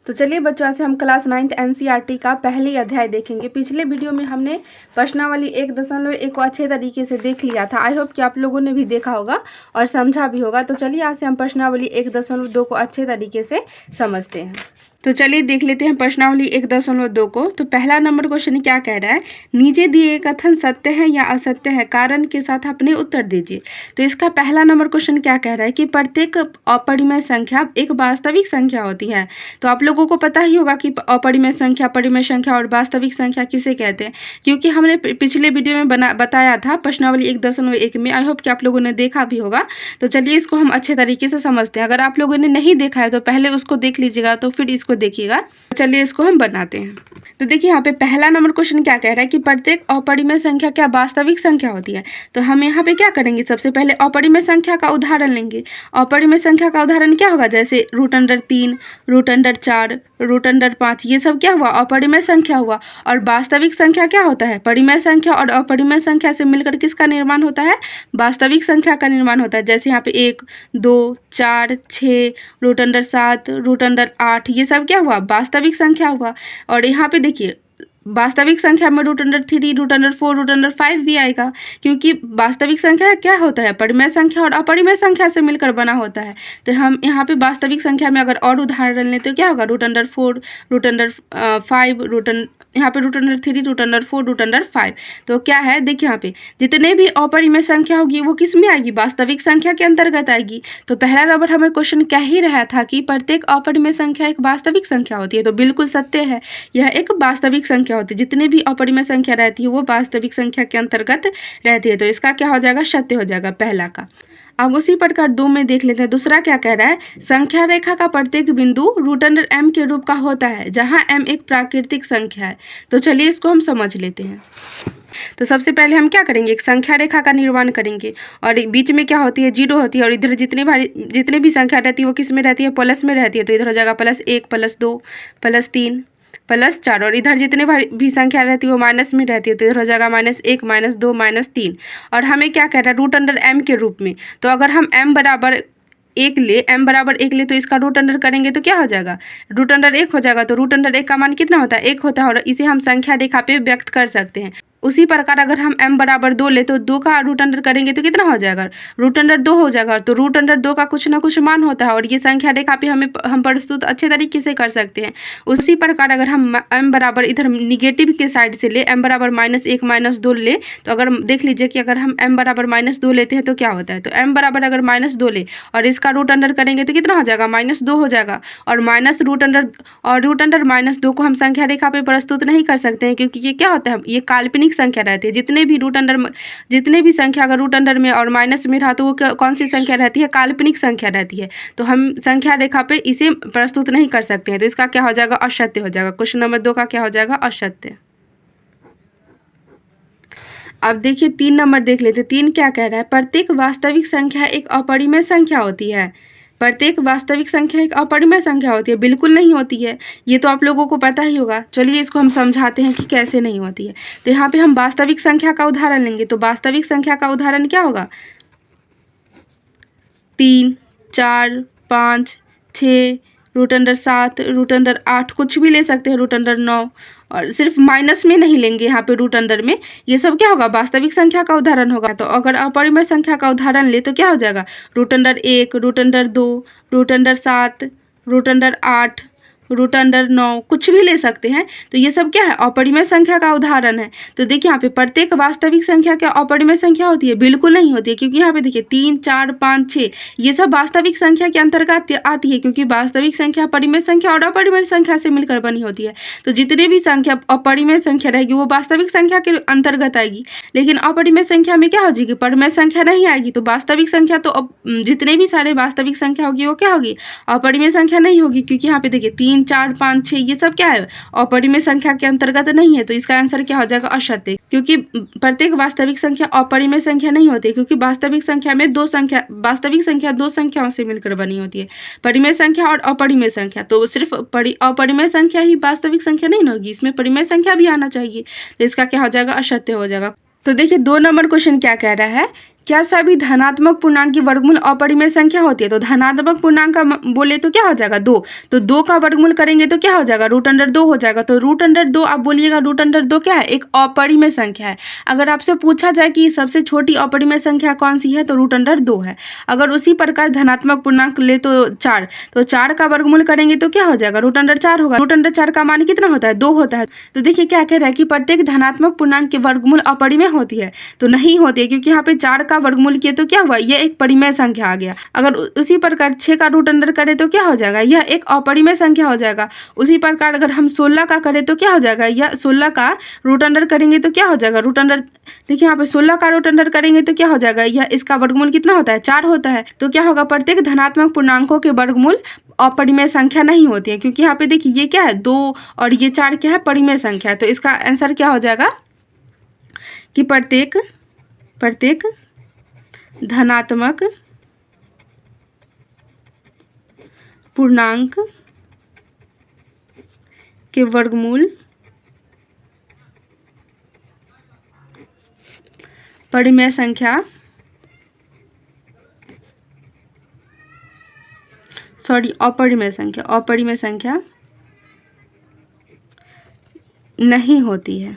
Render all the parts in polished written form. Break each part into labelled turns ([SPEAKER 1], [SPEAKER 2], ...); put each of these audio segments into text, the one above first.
[SPEAKER 1] तो चलिए बच्चों, आज से हम क्लास 9th एनसीईआरटी का पहली अध्याय देखेंगे। पिछले वीडियो में हमने प्रश्नावली 1.1 को अच्छे तरीके से देख लिया था। आई होप कि आप लोगों ने भी देखा होगा और समझा भी होगा। तो चलिए आज से हम प्रश्नावली 1.2 को अच्छे तरीके से समझते हैं। तो चलिए देख लेते हैं प्रश्नावली 1.2 को। तो पहला नंबर क्वेश्चन क्या कह रहा है, नीचे दिए कथन सत्य है या असत्य है, कारण के साथ अपने उत्तर दीजिए। तो इसका पहला नंबर क्वेश्चन क्या कह रहा है कि प्रत्येक अपरिमेय संख्या एक वास्तविक संख्या होती है। तो आप लोगों को पता ही होगा कि अपरिमेय संख्या, परिमेय संख्या और वास्तविक संख्या किसे कहते हैं, क्योंकि हमने पिछले वीडियो में बताया था प्रश्नावली 1.1 में। आई होप कि आप लोगों ने देखा भी होगा। तो चलिए इसको हम अच्छे तरीके से समझते हैं। अगर आप लोगों ने नहीं देखा है तो पहले उसको देख लीजिएगा, तो फिर इसको देखिएगा। चलिए इसको हम बनाते हैं। तो देखिए यहाँ पे पहला नंबर क्वेश्चन क्या कह रहा है कि प्रत्येक अपरिमेय संख्या क्या वास्तविक संख्या होती है। तो हम यहाँ पे क्या करेंगे, सबसे पहले अपरिमेय संख्या का उदाहरण लेंगे। अपरिमेय संख्या का उदाहरण क्या होगा, जैसे √3, √4, √5, ये सब क्या हुआ, अपरिमेय संख्या हुआ। और वास्तविक संख्या क्या होता है, परिमेय संख्या और अपरिमेय संख्या से मिलकर किसका निर्माण होता है, वास्तविक संख्या का निर्माण होता है। जैसे यहाँ पे 1, 2, 4, 6, √7, √8, ये सब क्या हुआ, वास्तविक संख्या हुआ। और यहाँ पे देखिए वास्तविक संख्या में √3, √4, √5 भी आएगा, क्योंकि वास्तविक संख्या क्या होता है, परिमेय संख्या और अपरिमेय संख्या से मिलकर बना होता है। तो हम यहाँ पे वास्तविक संख्या में अगर और उदाहरण लें तो क्या होगा, √4, √5, यहाँ पे √3, √4, √5। तो क्या है, देखिए यहाँ पे जितने भी अपरिमेय संख्या होगी वो किस में आएगी, वास्तविक संख्या के अंतर्गत आएगी। तो पहला नंबर हमें क्वेश्चन कह ही रहा था कि प्रत्येक अपरिमेय संख्या एक वास्तविक संख्या होती है। तो बिल्कुल सत्य है, यह एक वास्तविक संख्या होती है। जितनी भी अपरिमेय संख्या रहती है वो वास्तविक संख्या के अंतर्गत रहती है। तो इसका क्या हो जाएगा, सत्य हो जाएगा पहला का। अब उसी प्रकार 2 में देख लेते हैं। दूसरा क्या कह रहा है, संख्या रेखा का प्रत्येक बिंदु √m के रूप का होता है, जहां m एक प्राकृतिक संख्या है। तो चलिए इसको हम समझ लेते हैं। तो सबसे पहले हम क्या करेंगे, एक संख्या रेखा का निर्माण करेंगे और बीच में क्या होती है, 0 होती है। और इधर जितनी भी संख्या रहती है वो किस में रहती है, प्लस में रहती है। तो इधर हो जाएगा +1, +2, +3, +4। और इधर जितने भी संख्या रहती है वो माइनस में रहती है। तो इधर हो जाएगा -1, -2, -3। और हमें क्या कह रहा है, √m के रूप में। तो अगर हम m बराबर 1 ले तो इसका रूट अंडर करेंगे तो क्या हो जाएगा, √1 हो जाएगा। तो √1 का मान कितना होता है, 1 होता है। और इसे हम संख्या रेखा पे व्यक्त कर सकते हैं। उसी प्रकार अगर हम m बराबर 2 ले तो 2 का रूट अंडर करेंगे तो कितना हो जाएगा, √2 हो जाएगा। तो √2 का कुछ ना कुछ मान होता है और ये संख्या रेखा पे हम प्रस्तुत अच्छे तरीके से कर सकते हैं। उसी प्रकार अगर हम m बराबर इधर निगेटिव के साइड से ले, m बराबर -1, -2 ले, तो अगर देख लीजिए कि अगर हम m बराबर -2 लेते हैं तो क्या होता है। तो m बराबर अगर -2 ले और इसका रूट अंडर करेंगे तो कितना हो जाएगा, -2 हो जाएगा। और -2 को हम संख्या रेखा पे प्रस्तुत नहीं कर सकते हैं, क्योंकि ये क्या होता है, ये काल्पनिक संख्या रहती है। जितने भी संख्या अगर रूट अंडर में और माइनस में रहा तो वो कौन सी संख्या रहती है, काल्पनिक संख्या रहती है। तो हम संख्या रेखा पे इसे प्रस्तुत नहीं कर सकते हैं। तो इसका क्या हो जाएगा, असत्य हो जाएगा। क्वेश्चन नंबर 2 का क्या हो जाएगा, असत्य। अब देखिए 3 नंबर देख लेते। 3 क्या कह रहा है, प्रत्येक वास्तविक संख्या एक अपरिमेय संख्या होती है। प्रत्येक वास्तविक संख्या एक अपरिमेय संख्या होती है, बिल्कुल नहीं होती है। ये तो आप लोगों को पता ही होगा। चलिए इसको हम समझाते हैं कि कैसे नहीं होती है। तो यहाँ पे हम वास्तविक संख्या का उदाहरण लेंगे। तो वास्तविक संख्या का उदाहरण क्या होगा, 3, 4, 5, 6, √7, √8, कुछ भी ले सकते हैं, √9। और सिर्फ माइनस में नहीं लेंगे यहाँ पे रूट अंदर में। ये सब क्या होगा, वास्तविक संख्या का उदाहरण होगा। तो अगर अपरिमेय संख्या का उदाहरण ले तो क्या हो जाएगा, √1, √2, √7, √8, √9, कुछ भी ले सकते हैं। तो ये सब क्या है, अपरिमेय संख्या का उदाहरण है। तो देखिए यहाँ पे प्रत्येक वास्तविक संख्या क्या अपरिमेय संख्या होती है, बिल्कुल नहीं होती है। क्योंकि यहाँ पे देखिए 3, 4, 5, 6 ये सब वास्तविक संख्या के अंतर्गत आती है, क्योंकि वास्तविक संख्या परिमेय संख्या और अपरिमेय संख्या से मिलकर बनी होती है। तो जितनी भी संख्या अपरिमेय संख्या रहेगी वो वास्तविक संख्या के अंतर्गत आएगी। लेकिन अपरिमेय संख्या में क्या हो जाएगी, परिमेय संख्या नहीं आएगी। तो वास्तविक संख्या तो जितने भी सारे वास्तविक संख्या होगी वो क्या होगी, अपरिमेय संख्या नहीं होगी। क्योंकि यहाँ पे देखिए 3, 4, 5, 6 ये सब क्या है, अपरिमेय संख्या के अंतर्गत नहीं है। तो इसका आंसर क्या हो जाएगा, असत्य। क्योंकि प्रत्येक वास्तविक संख्या अपरिमेय संख्या नहीं होती, क्योंकि वास्तविक संख्या में दो संख्याओं से मिलकर बनी होती है, परिमेय संख्या और अपरिमेय संख्या। तो सिर्फ अपरिमेय संख्या ही वास्तविक संख्या नहीं होगी, इसमें परिमेय संख्या भी आना चाहिए। तो इसका क्या हो जाएगा, असत्य हो जाएगा। तो देखिए 2 नंबर क्वेश्चन क्या कह रहा है क्या सभी धनात्मक पूर्णांक की वर्गमूल अपरिमेय संख्या होती है? तो धनात्मक पूर्णांक का बोले तो क्या हो जाएगा 2, तो 2 का वर्गमूल करेंगे तो क्या हो जाएगा √2 हो जाएगा। तो √2 आप बोलिएगा √2 क्या है? एक अपरिमेय संख्या है। अगर आपसे पूछा जाए कि सबसे छोटी अपरिमेय संख्या कौन सी है तो √2 है। अगर उसी प्रकार धनात्मक पूर्णांक ले तो 4, तो 4 का वर्गमूल करेंगे तो क्या हो जाएगा? √4 होगा। √4 का मान कितना होता है? 2 होता है। तो देखिए क्या कह रहा है कि प्रत्येक धनात्मक पूर्णांक की वर्गमूल अपरिमेय होती है, तो नहीं होती है, क्योंकि यहाँ पे 4 का वर्गमूल किए तो क्या हुआ? यह एक परिमेय संख्या आ गया। अगर उसी प्रकार 6 का √2 करें तो क्या हो जाएगा? यह एक अपरिमेय संख्या हो जाएगा। उसी प्रकार अगर हम 16 का करें तो क्या हो जाएगा? यह 16 का √2 करेंगे तो क्या हो जाएगा? √2 देखिए यहाँ पे 16 का √2 करेंगे तो क्या हो जाएगा? यह इसका वर्गमूल कितना होता है? 4 होता है। तो क्या होगा? प्रत्येक धनात्मक पूर्णांकों के वर्गमूल अपरिमेय संख्या नहीं होती है, क्योंकि यहाँ पे देखिए ये क्या है? 2 और ये 4 क्या है? परिमेय संख्या है। तो इसका आंसर क्या हो जाएगा कि प्रत्येक धनात्मक पूर्णांक के वर्गमूल परिमेय संख्या अपरिमेय संख्या नहीं होती है,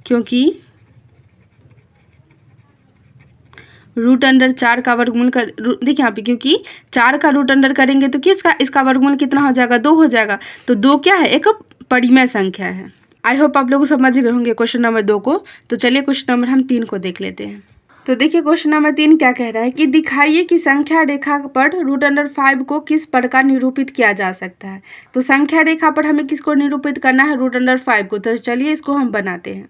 [SPEAKER 1] क्योंकि √4 का वर्गमूल कर देखिए यहाँ पे, क्योंकि 4 का √2 करेंगे तो इसका वर्गमूल कितना हो जाएगा? 2 हो जाएगा। तो 2 क्या है? एक परिमेय संख्या है। आई होप आप लोग समझ गए होंगे क्वेश्चन नंबर 2 को। तो चलिए क्वेश्चन नंबर हम 3 को देख लेते हैं। तो देखिए क्वेश्चन नंबर 3 क्या कह रहा है कि दिखाइए कि संख्या रेखा पर √5 को किस प्रकार निरूपित किया जा सकता है। तो संख्या रेखा पर हमें किसको निरूपित करना है? √5 को। तो चलिए इसको हम बनाते हैं।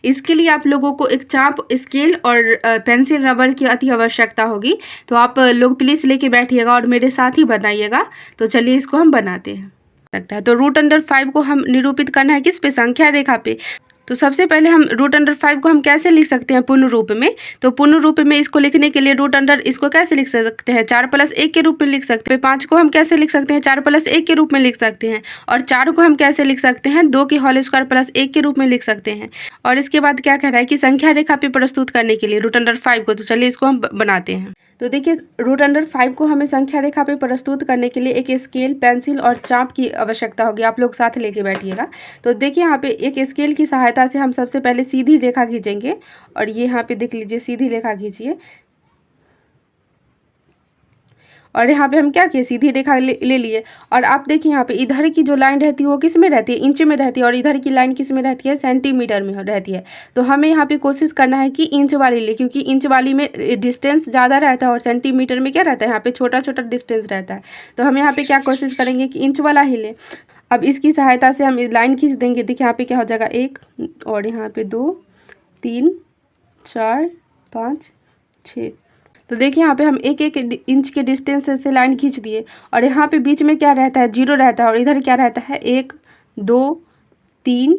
[SPEAKER 1] इसके लिए आप लोगों को एक चाप, स्केल और पेंसिल, रबर की अति आवश्यकता होगी। तो आप लोग प्लीज़ लेके बैठिएगा और मेरे साथ ही बनाइएगा। तो चलिए इसको हम बनाते हैं। तो √5 को हम निरूपित करना है किस पे? संख्या रेखा पे। तो सबसे पहले हम √5 को हम कैसे लिख सकते हैं? पूर्ण रूप में। तो पूर्ण रूप में इसको लिखने के लिए √, इसको कैसे लिख सकते हैं? 4+1 के रूप में लिख सकते हैं। 5 को हम कैसे लिख सकते हैं? 4+1 के रूप में लिख सकते हैं। और 4 को हम कैसे लिख सकते हैं? 2 की होल स्क्वायर प्लस 1 के रूप में लिख सकते हैं। और इसके बाद क्या कह रहा है कि संख्या रेखा पे प्रस्तुत करने के लिए √5 को। तो चलिए इसको हम बनाते हैं। तो देखिए √5 को हमें संख्या रेखा पे प्रस्तुत करने के लिए एक स्केल, पेंसिल और चाप की आवश्यकता होगी। आप लोग साथ लेके बैठिएगा। तो देखिए यहाँ पे एक स्केल की सहायता से हम सबसे पहले सीधी रेखा खींचेंगे। और ये यहाँ पे देख लीजिए, सीधी रेखा खींचिए। और यहाँ पे हम क्या किए? सीधी रेखा ले लिए। और आप देखिए यहाँ पे इधर की जो लाइन रहती है वो किस में रहती है? इंच में रहती है। और इधर की लाइन किस में रहती है? सेंटीमीटर में रहती है। तो हमें यहाँ पे कोशिश करना है कि इंच वाली ले, क्योंकि इंच वाली में डिस्टेंस ज़्यादा रहता है और सेंटीमीटर में क्या रहता है? यहाँ पे छोटा छोटा डिस्टेंस रहता है। तो हम यहाँ पे क्या कोशिश करेंगे कि इंच वाला ही ले। अब इसकी सहायता से हम लाइन खींच देंगे। देखिए यहाँ पे क्या हो जाएगा? 1 और यहाँ पे 2, 3, 4, 5, 6। तो देखिए यहाँ पे हम 1-1 इंच के डिस्टेंस से लाइन खींच दिए। और यहाँ पे बीच में क्या रहता है? 0 रहता है। और इधर क्या रहता है? 1, 2, 3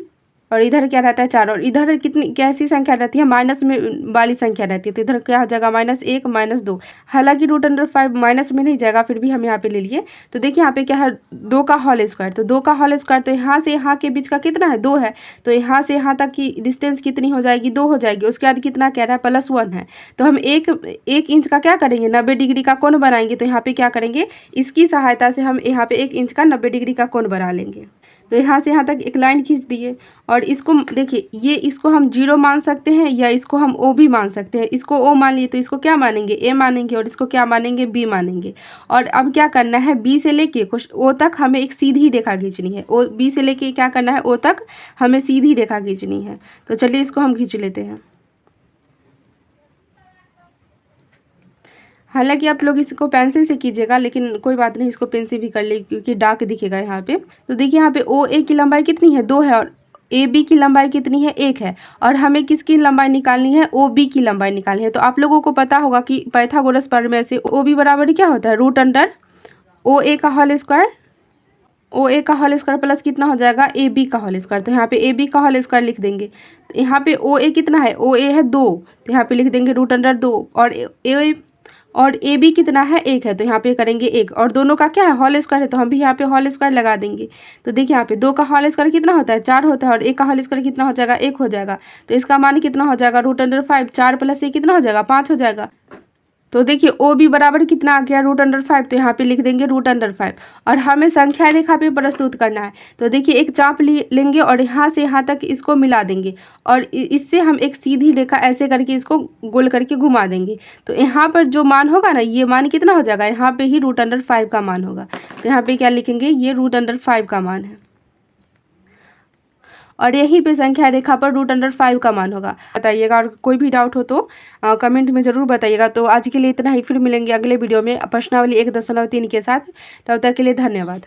[SPEAKER 1] और इधर क्या रहता है? 4। और इधर कितनी कैसी संख्या रहती है? माइनस में वाली संख्या रहती है। तो इधर क्या हो जाएगा? -1, -2। हालांकि √5 माइनस में नहीं जाएगा, फिर भी हम यहाँ पे ले लिए। तो देखिए यहाँ पे क्या है? 2 का होल स्क्वायर। तो 2 का होल स्क्वायर, तो यहाँ से यहाँ के बीच का कितना है? 2 है। तो यहाँ से यहाँ तक की डिस्टेंस कितनी हो जाएगी? 2 हो जाएगी। उसके बाद कितना कह रहा है? +1 है। तो हम एक इंच का क्या करेंगे? 90 डिग्री का कोण बनाएंगे। तो यहाँ पे क्या करेंगे? इसकी सहायता से हम यहाँ पे 1 इंच का 90 डिग्री का कोण बना लेंगे। तो यहाँ से यहाँ तक एक लाइन खींच दिए। और इसको देखिए, ये इसको हम 0 मान सकते हैं या इसको हम O भी मान सकते हैं। इसको O मान लिए तो इसको क्या मानेंगे? A मानेंगे। और इसको क्या मानेंगे? B मानेंगे। और अब क्या करना है? B से लेके O तक हमें एक सीधी रेखा खींचनी है। B से लेके क्या करना है? O तक हमें सीधी रेखा खींचनी है। तो चलिए इसको हम खींच लेते हैं। हालांकि आप लोग इसको पेंसिल से कीजिएगा, लेकिन कोई बात नहीं, इसको पेन से भी कर ले, क्योंकि डार्क दिखेगा यहाँ पे। तो देखिए यहाँ पे OA की लंबाई कितनी है? 2 है। और AB की लंबाई कितनी है? 1 है। और हमें किसकी लंबाई निकालनी है? OB की लंबाई निकालनी है। तो आप लोगों को पता होगा कि पाइथागोरस प्रमेय से OB बराबर क्या होता है? √OA का होल स्क्वायर। OA का होल स्क्वायर प्लस कितना हो जाएगा? AB का होल स्क्वायर। तो यहाँ पे AB का होल स्क्वायर लिख देंगे। तो यहाँ पे OA कितना है? OA है 2। तो यहाँ पे लिख देंगे √2। और और ए बी कितना है 1 है, तो यहाँ पे करेंगे 1, और दोनों का क्या है होल स्क्वायर है, तो हम भी यहाँ पे होल स्क्वायर लगा देंगे। तो देखिए यहाँ पे 2 का होल स्क्वायर कितना होता है 4 होता है, और 1 का होल स्क्वायर कितना हो जाएगा 1 हो जाएगा। तो इसका मान कितना हो जाएगा √5, 4 + 1 कितना हो जाएगा 5 हो जाएगा। तो देखिए ओ बी बराबर कितना आ गया √5, तो यहाँ पे लिख देंगे √5, और हमें संख्या रेखा पे प्रस्तुत करना है। तो देखिए एक चाप लेंगे और यहाँ से यहाँ तक इसको मिला देंगे, और इससे हम एक सीधी रेखा ऐसे करके इसको गोल करके घुमा देंगे। तो यहाँ पर जो मान होगा ना, ये मान कितना हो जाएगा, यहाँ पे ही √5 का मान होगा। तो यहाँ पे क्या लिखेंगे, ये √5 का मान है, और यहीं पे संख्या रेखा पर √5 का मान होगा। बताइएगा, और कोई भी डाउट हो तो कमेंट में ज़रूर बताइएगा। तो आज के लिए इतना ही, फिर मिलेंगे अगले वीडियो में प्रश्नावली 1.3 के साथ। तब तक के लिए धन्यवाद।